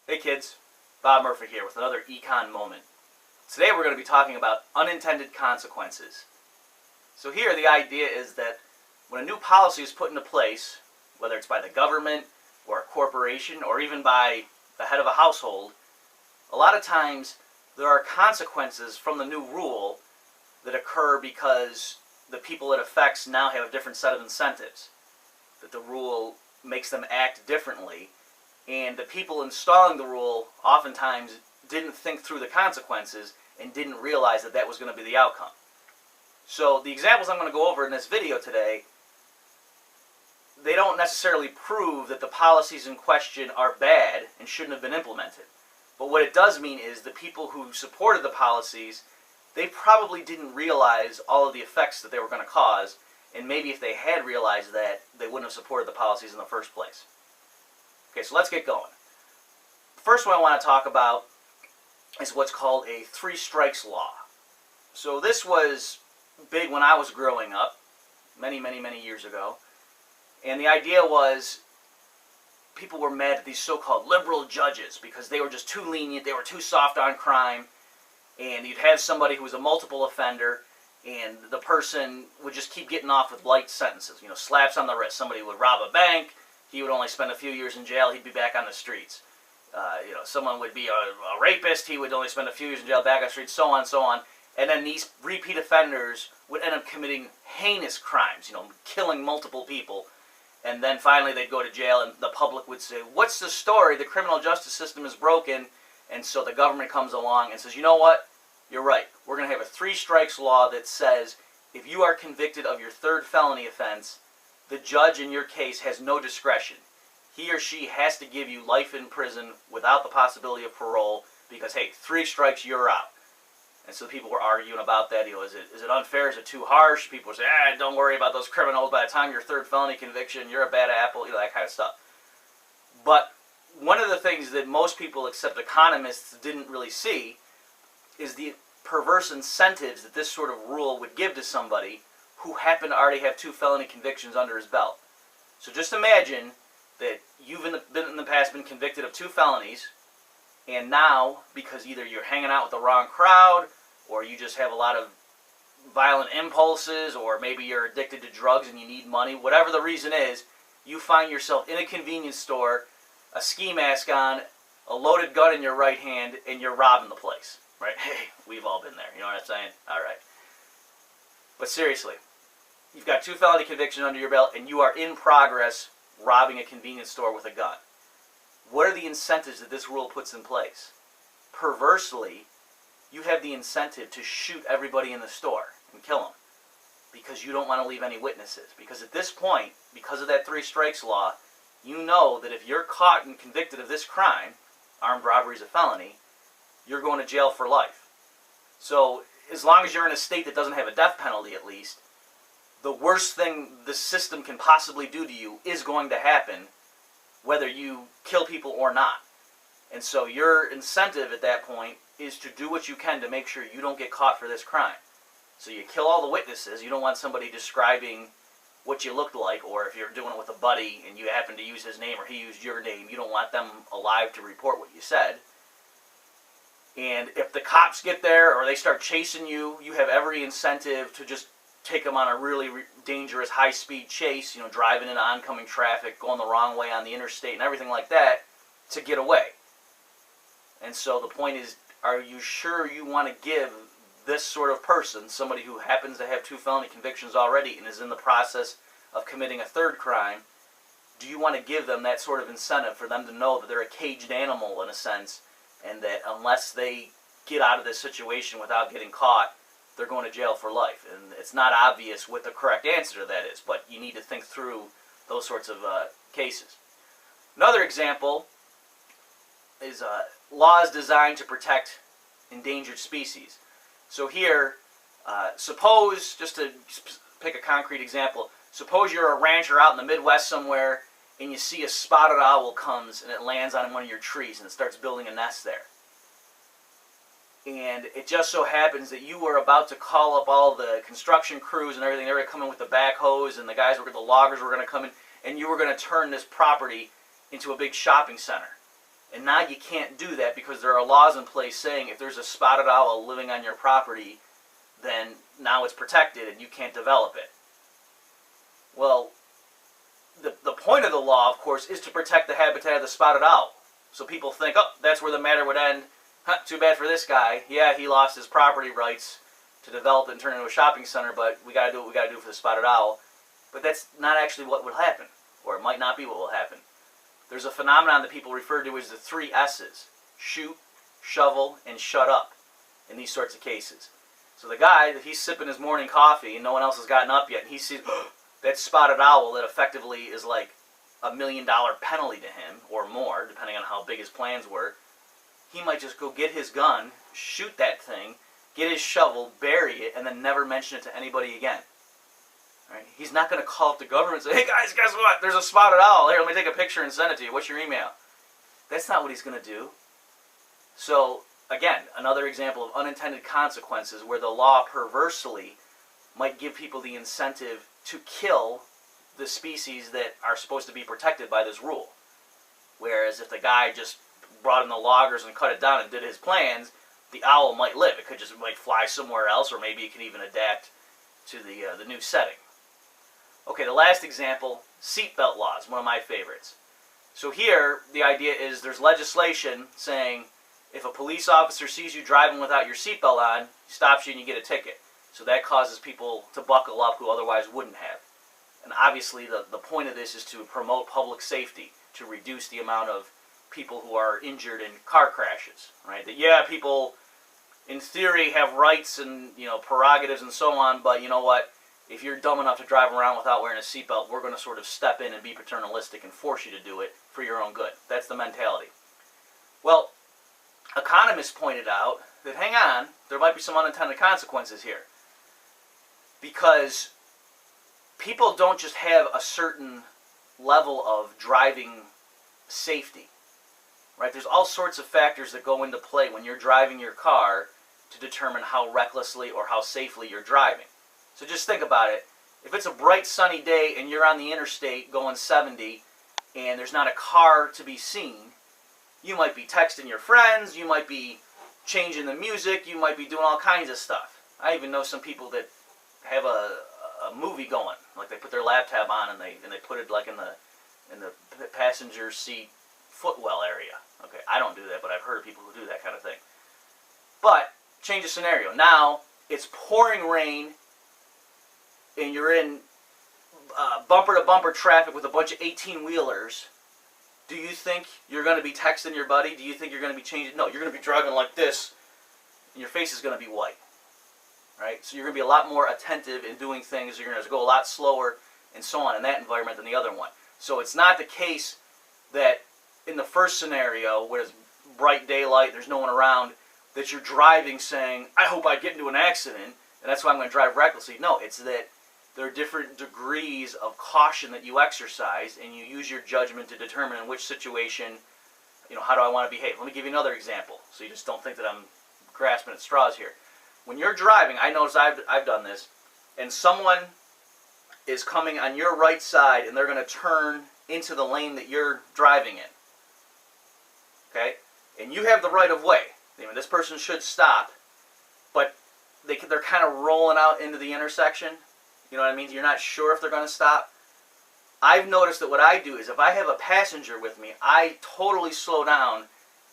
Hey kids, Bob Murphy here with another Econ Moment. Today we're going to be talking about unintended consequences. So here the idea is that when a new policy is put into place, whether it's by the government or a corporation or even by the head of a household, a lot of times there are consequences from the new rule that occur because the people it affects now have a different set of incentives. That the rule makes them act differently, and the people installing the rule oftentimes didn't think through the consequences and didn't realize that that was going to be the outcome. So the examples I'm going to go over in this video today, they don't necessarily prove that the policies in question are bad and shouldn't have been implemented. But what it does mean is the people who supported the policies, they probably didn't realize all of the effects that they were going to cause, and maybe if they had realized that, they wouldn't have supported the policies in the first place. Okay, so let's get going. The first one I want to talk about is what's called a three strikes law. So this was big when I was growing up, many years ago. And the idea was people were mad at these so-called liberal judges because they were just too lenient, they were too soft on crime, and you'd have somebody who was a multiple offender, and the person would just keep getting off with light sentences. You know, slaps on the wrist. Somebody would rob a bank, he would only spend a few years in jail, he'd be back on the streets. Someone would be a rapist, he would only spend a few years in jail, back on the streets, so on, so on. And then these repeat offenders would end up committing heinous crimes, killing multiple people. And then finally they'd go to jail and the public would say, what's the story? The criminal justice system is broken. And so the government comes along and says, you know what? You're right. We're going to have a three strikes law that says if you are convicted of your third felony offense, the judge in your case has no discretion. He or she has to give you life in prison without the possibility of parole because, hey, three strikes, you're out. And so people were arguing about that. Is it unfair? Is it too harsh? People would say, don't worry about those criminals. By the time your third felony conviction, you're a bad apple, that kind of stuff. But one of the things that most people, except economists, didn't really see is the perverse incentives that this sort of rule would give to somebody who happened to already have two felony convictions under his belt. So just imagine that you've in the past been convicted of two felonies, and now, because either you're hanging out with the wrong crowd, or you just have a lot of violent impulses, or maybe you're addicted to drugs and you need money, whatever the reason is, you find yourself in a convenience store, a ski mask on, a loaded gun in your right hand, and you're robbing the place. Right? Hey, we've all been there. You know what I'm saying? All right. But seriously, you've got two felony convictions under your belt, and you are in progress robbing a convenience store with a gun. What are the incentives that this rule puts in place? Perversely, you have the incentive to shoot everybody in the store and kill them because you don't want to leave any witnesses. Because at this point, because of that three strikes law, you know that if you're caught and convicted of this crime, armed robbery is a felony, you're going to jail for life. So as long as you're in a state that doesn't have a death penalty at least, the worst thing the system can possibly do to you is going to happen whether you kill people or not. And so your incentive at that point is to do what you can to make sure you don't get caught for this crime. So you kill all the witnesses. You don't want somebody describing what you looked like, or if you're doing it with a buddy and you happen to use his name or he used your name, you don't want them alive to report what you said. And if the cops get there or they start chasing you, you have every incentive to just take them on a really dangerous high-speed chase, driving into oncoming traffic, going the wrong way on the interstate and everything like that to get away. And so the point is, are you sure you want to give this sort of person, somebody who happens to have two felony convictions already and is in the process of committing a third crime, do you want to give them that sort of incentive for them to know that they're a caged animal in a sense, and that unless they get out of this situation without getting caught, they're going to jail for life? And it's not obvious what the correct answer to that is, but you need to think through those sorts of cases. Another example is laws designed to protect endangered species. So here, suppose, just to pick a concrete example, suppose you're a rancher out in the Midwest somewhere and you see a spotted owl comes and it lands on one of your trees and it starts building a nest there. And it just so happens that you were about to call up all the construction crews and everything. They were coming with the backhoes, and the loggers were going to come in, and you were going to turn this property into a big shopping center. And now you can't do that because there are laws in place saying if there's a spotted owl living on your property, then now it's protected and you can't develop it. Well, the point of the law, of course, is to protect the habitat of the spotted owl. So people think, oh, that's where the matter would end. Huh, too bad for this guy. Yeah, he lost his property rights to develop it and turn it into a shopping center, but we got to do what we got to do for the spotted owl. But that's not actually what will happen, or it might not be what will happen. There's a phenomenon that people refer to as the 3 S's: shoot, shovel, and shut up in these sorts of cases. So the guy, he's sipping his morning coffee and no one else has gotten up yet, and he sees that spotted owl that effectively is like $1 million penalty to him, or more, depending on how big his plans were. He might just go get his gun, shoot that thing, get his shovel, bury it, and then never mention it to anybody again. Right? He's not going to call up the government and say, hey guys, guess what? There's a spotted owl. Here, let me take a picture and send it to you. What's your email? That's not what he's going to do. So, again, another example of unintended consequences where the law perversely might give people the incentive to kill the species that are supposed to be protected by this rule. Whereas if the guy just brought in the loggers and cut it down and did his plans, the owl might live. It could just might fly somewhere else, or maybe it could even adapt to the new setting. Okay, the last example, seatbelt laws, one of my favorites. So here, the idea is there's legislation saying if a police officer sees you driving without your seatbelt on, he stops you and you get a ticket. So that causes people to buckle up who otherwise wouldn't have. And obviously the point of this is to promote public safety, to reduce the amount of people who are injured in car crashes. Right? That, yeah, people in theory have rights and prerogatives and so on, but you know what? If you're dumb enough to drive around without wearing a seatbelt, we're going to sort of step in and be paternalistic and force you to do it for your own good. That's the mentality. Well, economists pointed out that, hang on, there might be some unintended consequences here. Because people don't just have a certain level of driving safety. Right? There's all sorts of factors that go into play when you're driving your car to determine how recklessly or how safely you're driving. So just think about it. If it's a bright sunny day and you're on the interstate going 70 and there's not a car to be seen, you might be texting your friends, you might be changing the music, you might be doing all kinds of stuff. I even know some people that have a movie going, like they put their laptop on and they put it like in the passenger seat footwell area. Okay, I don't do that, but I've heard of people who do that kind of thing. But change the scenario. Now it's pouring rain and you're in bumper-to-bumper traffic with a bunch of 18-wheelers. Do you think you're going to be texting your buddy? Do you think you're going to be changing? No, you're going to be driving like this, and your face is going to be white. Right? So you're going to be a lot more attentive in doing things. You're going to go a lot slower and so on in that environment than the other one. So it's not the case that in the first scenario, where it's bright daylight, there's no one around, that you're driving saying, I hope I get into an accident, and that's why I'm going to drive recklessly. No, it's that there are different degrees of caution that you exercise, and you use your judgment to determine in which situation, how do I want to behave. Let me give you another example, so you just don't think that I'm grasping at straws here. When you're driving, I notice I've done this, and someone is coming on your right side, and they're going to turn into the lane that you're driving in. Okay? And you have the right of way. This person should stop, but they're kind of rolling out into the intersection. You know what I mean? You're not sure if they're going to stop. I've noticed that what I do is if I have a passenger with me, I totally slow down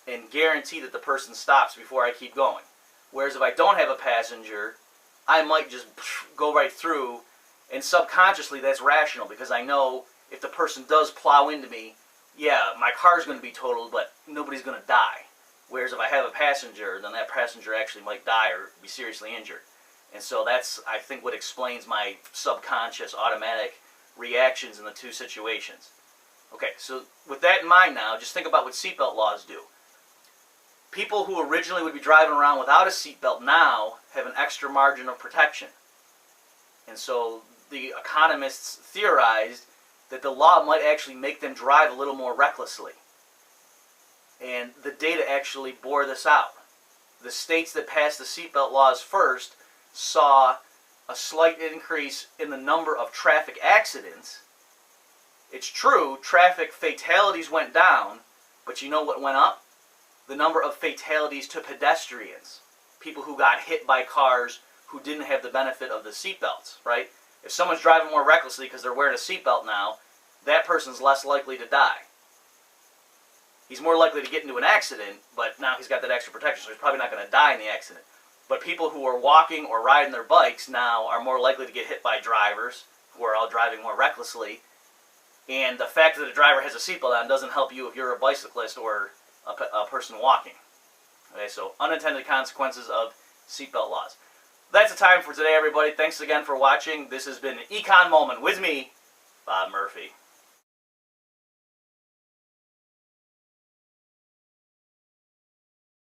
and guarantee that the person stops before I keep going. Whereas if I don't have a passenger, I might just go right through, and subconsciously that's rational because I know if the person does plow into me, yeah, my car's going to be totaled, but nobody's going to die. Whereas if I have a passenger, then that passenger actually might die or be seriously injured. And so that's, I think, what explains my subconscious automatic reactions in the two situations. Okay, so with that in mind now, just think about what seatbelt laws do. People who originally would be driving around without a seatbelt now have an extra margin of protection. And so the economists theorized that the law might actually make them drive a little more recklessly. And the data actually bore this out. The states that passed the seatbelt laws first saw a slight increase in the number of traffic accidents. It's true, traffic fatalities went down, But you know what went up? The number of fatalities to pedestrians. People who got hit by cars who didn't have the benefit of the seatbelts, right? If someone's driving more recklessly because they're wearing a seatbelt now, that person's less likely to die. He's more likely to get into an accident, but now he's got that extra protection, so he's probably not going to die in the accident. But people who are walking or riding their bikes now are more likely to get hit by drivers who are all driving more recklessly. And the fact that a driver has a seatbelt on doesn't help you if you're a bicyclist or a person walking. Okay, so unintended consequences of seatbelt laws. That's the time for today, everybody. Thanks again for watching. This has been Econ Moment with me, Bob Murphy.